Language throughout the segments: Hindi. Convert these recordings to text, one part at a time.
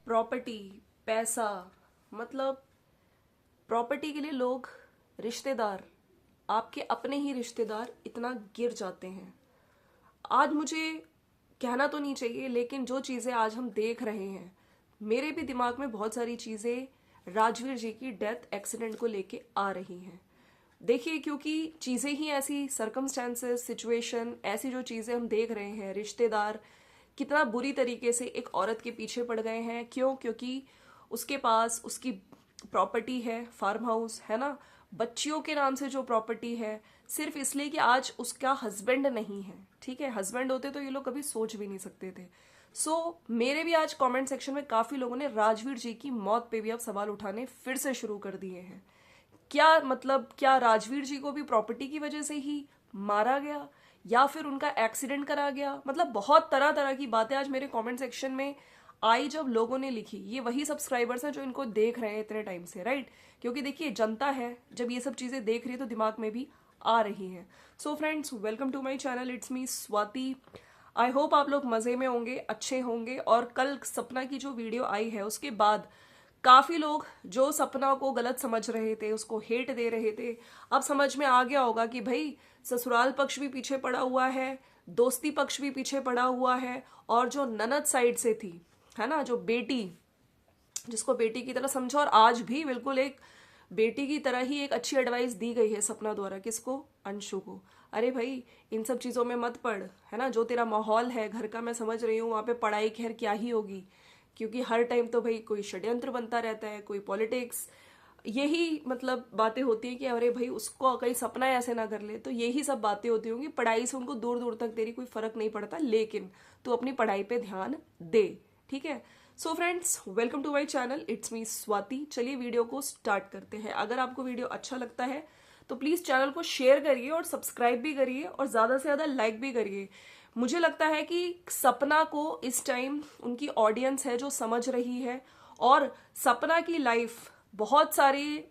प्रॉपर्टी, पैसा, मतलब प्रॉपर्टी के लिए लोग, रिश्तेदार, आपके अपने ही रिश्तेदार इतना गिर जाते हैं। आज मुझे कहना तो नहीं चाहिए, लेकिन जो चीज़ें आज हम देख रहे हैं, मेरे भी दिमाग में बहुत सारी चीज़ें राजवीर जी की डेथ एक्सीडेंट को लेके आ रही हैं। देखिए, क्योंकि चीज़ें ही ऐसी, सर्कमस्टेंसेस, सिचुएशन, ऐसी जो चीज़ें हम देख रहे हैं, रिश्तेदार कितना बुरी तरीके से एक औरत के पीछे पड़ गए हैं। क्यों? क्योंकि उसके पास उसकी प्रॉपर्टी है, फार्म हाउस है ना, बच्चियों के नाम से जो प्रॉपर्टी है, सिर्फ इसलिए कि आज उसका हस्बैंड नहीं है। ठीक है, हस्बैंड होते तो ये लोग कभी सोच भी नहीं सकते थे। मेरे भी आज कमेंट सेक्शन में काफी लोगों ने राजवीर जी की मौत पे भी अब सवाल उठाने फिर से शुरू कर दिए हैं। क्या मतलब, क्या राजवीर जी को भी प्रॉपर्टी की वजह से ही मारा गया, या फिर उनका एक्सीडेंट करा गया? मतलब बहुत तरह तरह की बातें आज मेरे कमेंट सेक्शन में आई जब लोगों ने लिखी। ये वही सब्सक्राइबर्स हैं जो इनको देख रहे हैं इतने टाइम से, राइट? क्योंकि देखिए, जनता है, जब ये सब चीजें देख रही है तो दिमाग में भी आ रही हैं। So friends, welcome to my channel, it's me Swati. I hope आप लोग मजे में होंगे, अच्छे होंगे। और कल सपना की जो वीडियो आई है उसके बाद काफी लोग जो सपना को गलत समझ रहे थे, उसको हेट दे रहे थे, अब समझ में आ गया होगा कि भाई ससुराल पक्ष भी पीछे पड़ा हुआ है, दोस्ती पक्ष भी पीछे पड़ा हुआ है, और जो ननद साइड से थी, है ना, जो बेटी, जिसको बेटी की तरह समझा, और आज भी बिल्कुल एक बेटी की तरह ही एक अच्छी एडवाइस दी गई है सपना द्वारा। किसको? अंशु को। अरे भाई, इन सब चीजों में मत पड़, है ना। जो तेरा माहौल है घर का, मैं समझ रही हूँ, वहां पे पढ़ाई खैर क्या ही होगी, क्योंकि हर टाइम तो भाई कोई षड्यंत्र बनता रहता है, कोई पॉलिटिक्स, यही मतलब बातें होती हैं कि अरे भाई उसको कहीं सपना ऐसे ना कर ले। तो यही सब बातें होती होंगी। पढ़ाई से उनको दूर दूर तक तेरी कोई फर्क नहीं पड़ता, लेकिन तू अपनी पढ़ाई पे ध्यान दे। ठीक है। So friends, welcome to my channel, it's me Swati. चलिए वीडियो को स्टार्ट करते हैं। अगर आपको वीडियो अच्छा लगता है तो प्लीज चैनल को शेयर करिए और सब्सक्राइब भी करिए, और ज्यादा से ज्यादा लाइक भी करिए। मुझे लगता है कि सपना को इस टाइम उनकी ऑडियंस है जो समझ रही है, और सपना की लाइफ बहुत सारी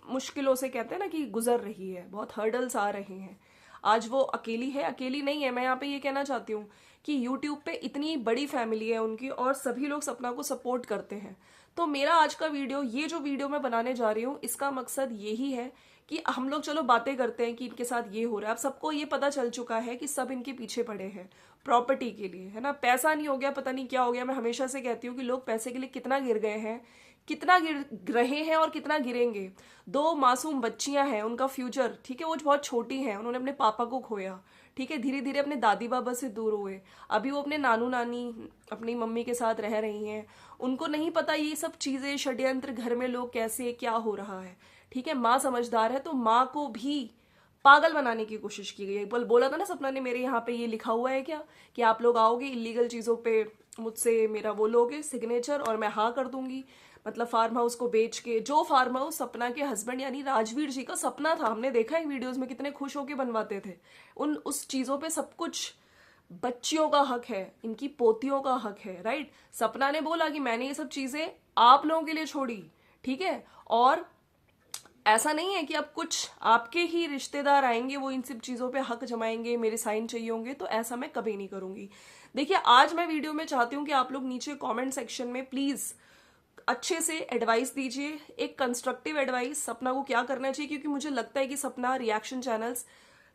मुश्किलों से, कहते हैं ना, कि गुजर रही है, बहुत हर्डल्स आ रहे हैं। आज वो अकेली है, अकेली नहीं है। मैं यहाँ पे ये कहना चाहती हूँ कि यूट्यूब पे इतनी बड़ी फैमिली है उनकी, और सभी लोग सपना को सपोर्ट करते हैं। तो मेरा आज का वीडियो, ये जो वीडियो मैं बनाने जा रही हूँ, इसका मकसद यही है कि हम लोग चलो बातें करते हैं कि इनके साथ ये हो रहा है। अब सबको ये पता चल चुका है कि सब इनके पीछे पड़े हैं प्रॉपर्टी के लिए, है ना। पैसा नहीं हो गया, पता नहीं क्या हो गया। मैं हमेशा से कहती हूँ कि लोग पैसे के लिए कितना गिर गए हैं, कितना गिर रहे हैं, और कितना गिरेंगे। दो मासूम बच्चियां हैं, उनका फ्यूचर, ठीक है, वो बहुत छोटी हैं, उन्होंने अपने पापा को खोया, ठीक है, धीरे धीरे अपने दादी बाबा से दूर हुए, अभी वो अपने नानू नानी, अपनी मम्मी के साथ रह रही हैं। उनको नहीं पता ये सब चीजें, षड्यंत्र, घर में लोग कैसे, क्या हो रहा है। ठीक है, माँ समझदार है, तो माँ को भी पागल बनाने की कोशिश की गई है। बोला था ना सपना ने, मेरे यहाँ पे ये लिखा हुआ है क्या कि आप लोग आओगे इलीगल चीजों पे, मुझसे मेरा वो लोगे सिग्नेचर और मैं हाँ कर दूंगी। मतलब फार्म हाउस को बेच के, जो फार्म हाउस सपना के हस्बैंड यानी राजवीर जी का सपना था, हमने देखा है वीडियोस में कितने खुश होके बनवाते थे, उस चीजों पे सब कुछ बच्चियों का हक है, इनकी पोतियों का हक है, राइट। सपना ने बोला कि मैंने ये सब चीजें आप लोगों के लिए छोड़ी, ठीक है, और ऐसा नहीं है कि अब कुछ आपके ही रिश्तेदार आएंगे, वो इन सब चीजों पे हक जमाएंगे, मेरे साइन चाहिए होंगे, तो ऐसा मैं कभी नहीं करूंगी। देखिए, आज मैं वीडियो में चाहती हूँ कि आप लोग नीचे कमेंट सेक्शन में प्लीज अच्छे से एडवाइस दीजिए, एक कंस्ट्रक्टिव एडवाइस, सपना को क्या करना चाहिए। क्योंकि मुझे लगता है कि सपना रिएक्शन चैनल्स,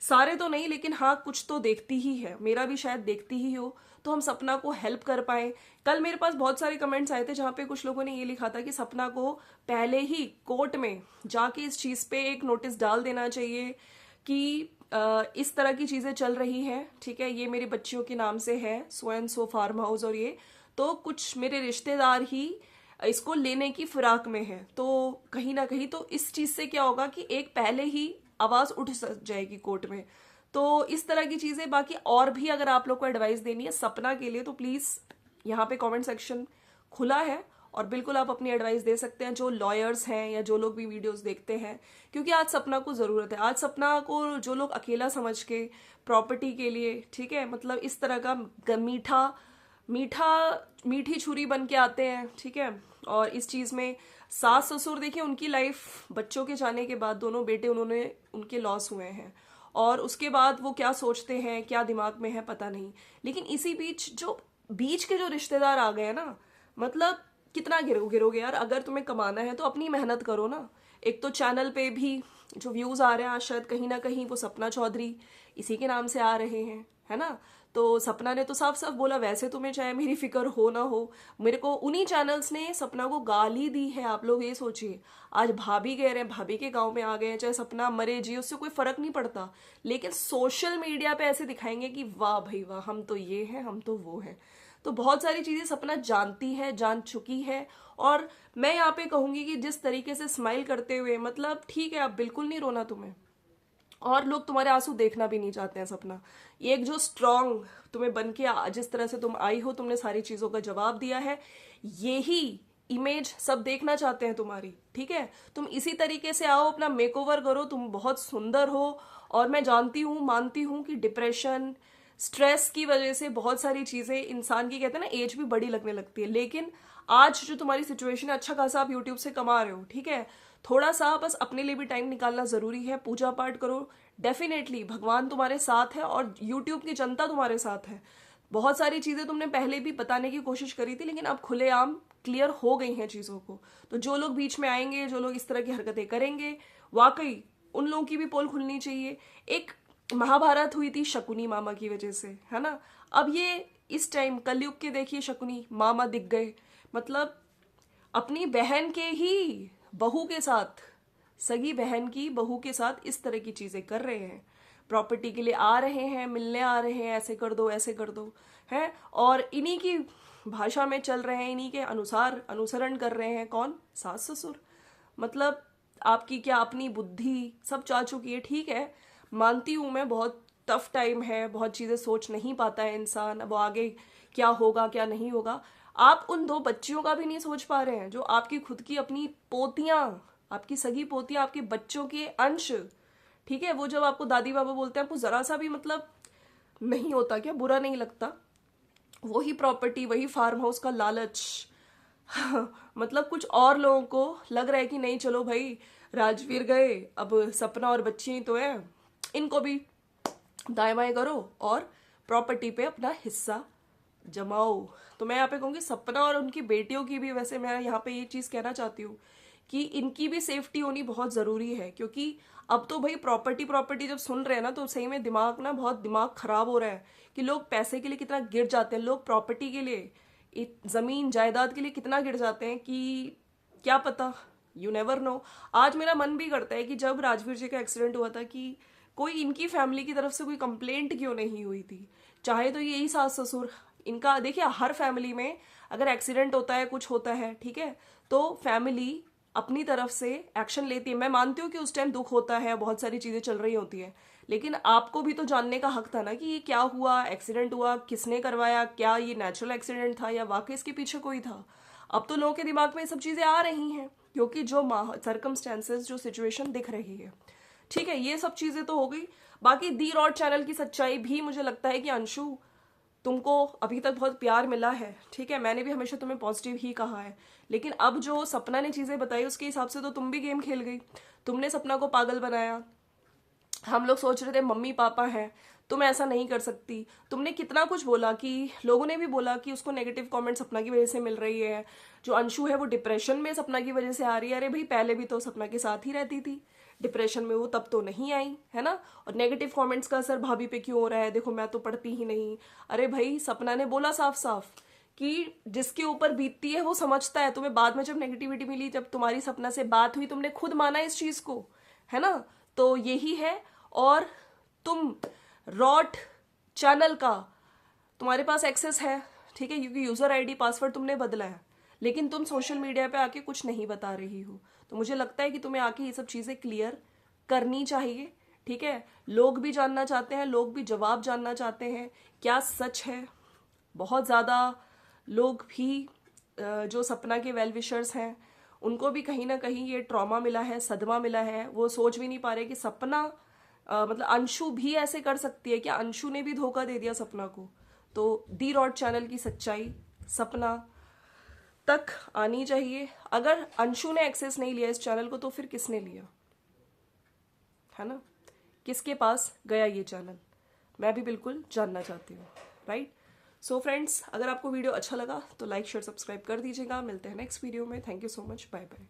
सारे तो नहीं लेकिन हाँ कुछ तो देखती ही है, मेरा भी शायद देखती ही हो, तो हम सपना को हेल्प कर पाए। कल मेरे पास बहुत सारे कमेंट्स आए थे जहां पे कुछ लोगों ने ये लिखा था कि सपना को पहले ही कोर्ट में जाके इस चीज पे एक नोटिस डाल देना चाहिए कि इस तरह की चीजें चल रही हैं, ठीक है, ये मेरी बच्चियों के नाम से है, so and so farm house, और ये तो कुछ मेरे रिश्तेदार ही इसको लेने की फिराक में है। तो कहीं ना कहीं तो इस चीज से क्या होगा कि एक पहले ही आवाज उठ जाएगी कोर्ट में। तो इस तरह की चीजें, बाकी और भी अगर आप लोग को एडवाइस देनी है सपना के लिए, तो प्लीज यहाँ पे कमेंट सेक्शन खुला है, और बिल्कुल आप अपनी एडवाइस दे सकते हैं, जो लॉयर्स हैं या जो लोग भी वीडियोस देखते हैं। क्योंकि आज सपना को जरूरत है, आज सपना को जो लोग अकेला समझ के प्रॉपर्टी के लिए, ठीक है, मतलब इस तरह का मीठा मीठा मीठी छुरी बन के आते हैं, ठीक है। और इस चीज में सास ससुर, देखिए उनकी लाइफ बच्चों के जाने के बाद, दोनों बेटे उन्होंने, उनके लॉस हुए हैं, और उसके बाद वो क्या सोचते हैं, क्या दिमाग में है, पता नहीं। लेकिन इसी बीच जो बीच के जो रिश्तेदार आ गए ना, मतलब कितना गिरोगे यार? अगर तुम्हें कमाना है तो अपनी मेहनत करो ना। एक तो चैनल पे भी जो व्यूज आ रहे हैं आज शायद कहीं ना कहीं वो सपना चौधरी इसी के नाम से आ रहे हैं, है ना? तो सपना ने तो साफ साफ बोला, वैसे तुम्हें चाहे मेरी फिक्र हो ना हो, मेरे को उन्हीं चैनल्स ने सपना को गाली दी है। आप लोग ये सोचिए, आज भाभी कह रहे हैं, भाभी के गांव में आ गए हैं, चाहे सपना मरे जी उससे कोई फर्क नहीं पड़ता, लेकिन सोशल मीडिया पे ऐसे दिखाएंगे कि वाह भाई वाह, हम तो ये हैं, हम तो वो हैं। तो बहुत सारी चीजें सपना जानती है, जान चुकी है। और मैं यहाँ पे कहूंगी कि जिस तरीके से स्माइल करते हुए, मतलब ठीक है, अब बिल्कुल नहीं रोना तुम्हें, और लोग तुम्हारे आंसू देखना भी नहीं चाहते हैं सपना। ये एक जो स्ट्रांग तुम्हें बन के जिस तरह से तुम आई हो, तुमने सारी चीजों का जवाब दिया है, यही इमेज सब देखना चाहते हैं तुम्हारी। ठीक है, तुम इसी तरीके से आओ, अपना मेकओवर करो, तुम बहुत सुंदर हो। और मैं जानती हूँ, मानती हूँ कि डिप्रेशन, स्ट्रेस की वजह से बहुत सारी चीजें इंसान की, कहते हैं ना, एज भी बड़ी लगने लगती है। लेकिन आज जो तुम्हारी सिचुएशन है, अच्छा खासा आप यूट्यूब से कमा रहे हो, ठीक है, थोड़ा सा बस अपने लिए भी टाइम निकालना जरूरी है। पूजा पाठ करो, डेफिनेटली भगवान तुम्हारे साथ है और यूट्यूब की जनता तुम्हारे साथ है। बहुत सारी चीजें तुमने पहले भी बताने की कोशिश करी थी, लेकिन अब खुलेआम क्लियर हो गई हैं चीजों को। तो जो लोग बीच में आएंगे, जो लोग इस तरह की हरकतें करेंगे, वाकई उन लोगों की भी पोल खुलनी चाहिए। एक महाभारत हुई थी शकुनी मामा की वजह से, है ना? अब ये इस टाइम कलयुग के देखिए, शकुनी मामा दिख गए, मतलब अपनी बहन के ही बहू के साथ, सगी बहन की बहू के साथ इस तरह की चीजें कर रहे हैं। प्रॉपर्टी के लिए आ रहे हैं, मिलने आ रहे हैं, ऐसे कर दो ऐसे कर दो, है, और इन्हीं की भाषा में चल रहे हैं, इन्हीं के अनुसार अनुसरण कर रहे हैं। कौन? सास ससुर। मतलब आपकी क्या अपनी बुद्धि सब जा चुकी है। ठीक है, मानती हूं मैं, बहुत टफ टाइम है, बहुत चीजें सोच नहीं पाता है इंसान, अब आगे क्या होगा क्या नहीं होगा। आप उन दो बच्चियों का भी नहीं सोच पा रहे हैं, जो आपकी खुद की अपनी पोतियां, आपकी सगी पोतियां, आपके बच्चों के अंश, ठीक है, वो जब आपको दादी बाबा बोलते हैं, आपको जरा सा भी मतलब नहीं होता क्या, बुरा नहीं लगता? वही प्रॉपर्टी, वही फार्म हाउस का लालच। मतलब कुछ और लोगों को लग रहा है कि नहीं चलो भाई, राजवीर गए, अब सपना और बच्ची ही तो है, इनको भी दाएं बाएं करो और प्रॉपर्टी पे अपना हिस्सा जमाओ। तो मैं यहाँ पे कहूँगी सपना और उनकी बेटियों की भी, वैसे मैं यहाँ पे ये चीज कहना चाहती हूँ कि इनकी भी सेफ्टी होनी बहुत जरूरी है। क्योंकि अब तो भाई प्रॉपर्टी प्रॉपर्टी जब सुन रहे हैं ना, तो सही में दिमाग ना, बहुत दिमाग खराब हो रहा है कि लोग पैसे के लिए कितना गिर जाते हैं, लोग प्रॉपर्टी के लिए, जमीन जायदाद के लिए कितना गिर जाते हैं कि क्या पता, यू नेवर नो। आज मेरा मन भी करता है कि जब राजवीर जी का एक्सीडेंट हुआ था, कि कोई इनकी फैमिली की तरफ से कोई कंप्लेंट क्यों नहीं हुई थी? चाहे तो यही सास ससुर इनका, देखिए हर फैमिली में अगर एक्सीडेंट होता है, कुछ होता है, ठीक है, तो फैमिली अपनी तरफ से एक्शन लेती है। मैं मानती हूँ कि उस टाइम दुख होता है, बहुत सारी चीजें चल रही होती है, लेकिन आपको भी तो जानने का हक था ना कि ये क्या हुआ, एक्सीडेंट हुआ, किसने करवाया, क्या ये नेचुरल एक्सीडेंट था या वाकई इसके पीछे कोई था? अब तो लोगों के दिमाग में ये सब चीजें आ रही हैं, क्योंकि जो सर्कमस्टेंसेस, जो सिचुएशन दिख रही है। ठीक है, ये सब चीजें तो हो गई। बाकी दी रॉड चैनल की सच्चाई भी मुझे लगता है कि अंशु, तुमको अभी तक बहुत प्यार मिला है, ठीक है, मैंने भी हमेशा तुम्हें पॉजिटिव ही कहा है, लेकिन अब जो सपना ने चीजें बताई उसके हिसाब से तो तुम भी गेम खेल गई। तुमने सपना को पागल बनाया। हम लोग सोच रहे थे मम्मी पापा हैं, तुम ऐसा नहीं कर सकती। तुमने कितना कुछ बोला, कि लोगों ने भी बोला कि उसको नेगेटिव कमेंट सपना की वजह से मिल रही है, जो अंशु है वो डिप्रेशन में सपना की वजह से आ रही है। अरे भाई, पहले भी तो सपना के साथ ही रहती थी, डिप्रेशन में वो तब तो नहीं आई, है ना? और नेगेटिव कमेंट्स का असर भाभी पे क्यों हो रहा है? देखो मैं तो पढ़ती ही नहीं। अरे भाई, सपना ने बोला साफ साफ कि जिसके ऊपर बीतती है वो समझता है। तुम्हें बाद में जब नेगेटिविटी मिली, जब तुम्हारी सपना से बात हुई, तुमने खुद माना इस चीज को, है ना? तो यही है। और तुम रॉट चैनल का तुम्हारे पास एक्सेस है, ठीक है, क्योंकि यूजर आईडी पासवर्ड तुमने बदला है, लेकिन तुम सोशल मीडिया पे आके कुछ नहीं बता रही हो। तो मुझे लगता है कि तुम्हें आके ये सब चीजें क्लियर करनी चाहिए। ठीक है, लोग भी जानना चाहते हैं, लोग भी जवाब जानना चाहते हैं, क्या सच है। बहुत ज्यादा लोग भी जो सपना के वेल विशर्स हैं, उनको भी कहीं ना कहीं ये ट्रॉमा मिला है, सदमा मिला है। वो सोच भी नहीं पा रहे कि सपना, मतलब अंशु भी ऐसे कर सकती है क्या? अंशु ने भी धोखा दे दिया सपना को। तो दी रॉड चैनल की सच्चाई सपना तक आनी चाहिए। अगर अंशु ने एक्सेस नहीं लिया इस चैनल को, तो फिर किसने लिया, है ना? किसके पास गया ये चैनल? मैं भी बिल्कुल जानना चाहती हूँ, राइट? सो फ्रेंड्स, अगर आपको वीडियो अच्छा लगा तो लाइक शेयर सब्सक्राइब कर दीजिएगा। मिलते हैं नेक्स्ट वीडियो में। Thank you so much. Bye bye.